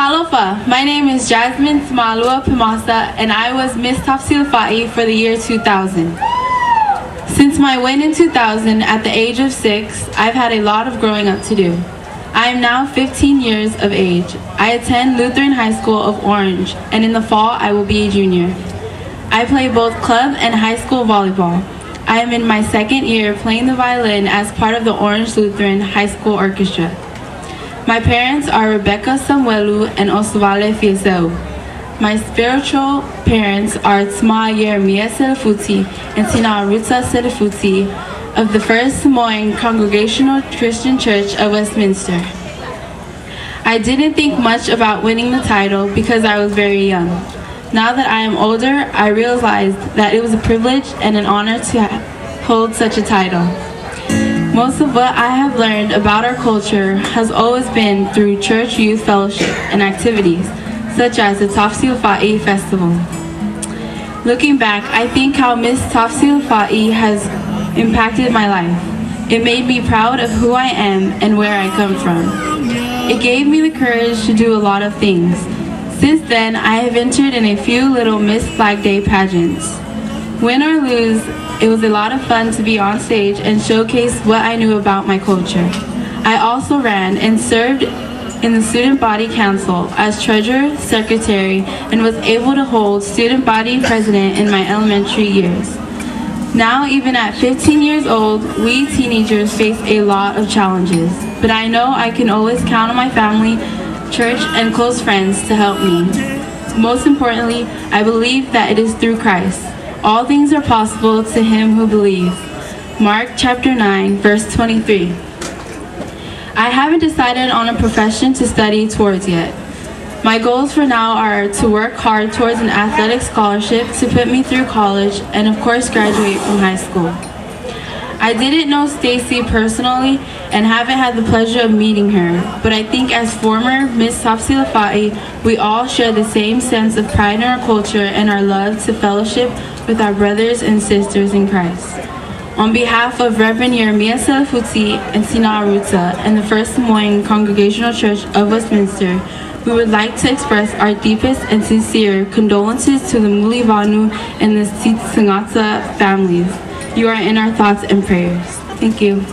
Talofa, my name is Jaszmine Pemasa and I was Miss Tafesilafa'i for the year 2000. Since my win in 2000 at the age of 6, I've had a lot of growing up to do. I am now 15 years of age. I attend Lutheran High School of Orange, and in the fall I will be a junior. I play both club and high school volleyball. I am in my second year playing the violin as part of the Orange Lutheran High School Orchestra. My parents are Rebecca Samuelu and Oswale Fieseu. My spiritual parents are Tzma Yeremia Selefuti and Tina Ruta Selefuti of the First Samoan Congregational Christian Church of Westminster. I didn't think much about winning the title because I was very young. Now that I am older, I realized that it was a privilege and an honor to hold such a title. Most of what I have learned about our culture has always been through church youth fellowship and activities, such as the Tafesilafa'i Festival. Looking back, I think how Miss Tafesilafa'i has impacted my life. It made me proud of who I am and where I come from. It gave me the courage to do a lot of things. Since then, I have entered in a few little Miss Flag Day pageants. Win or lose, it was a lot of fun to be on stage and showcase what I knew about my culture. I also ran and served in the Student Body Council as Treasurer, Secretary, and was able to hold Student Body President in my elementary years. Now, even at 15 years old, we teenagers face a lot of challenges, but I know I can always count on my family, church, and close friends to help me. Most importantly, I believe that it is through Christ. All things are possible to him who believes. Mark chapter 9, verse 23. I haven't decided on a profession to study towards yet. My goals for now are to work hard towards an athletic scholarship to put me through college and of course graduate from high school. I didn't know Stacy personally and haven't had the pleasure of meeting her, but I think as former Miss Tafesilafa'i, we all share the same sense of pride in our culture and our love to fellowship with our brothers and sisters in Christ. On behalf of Reverend Yeremia Selefuti and Tina Ruta and the First Samoan Congregational Church of Westminster, we would like to express our deepest and sincere condolences to the Mulivanu and the Sangata families. You are in our thoughts and prayers. Thank you.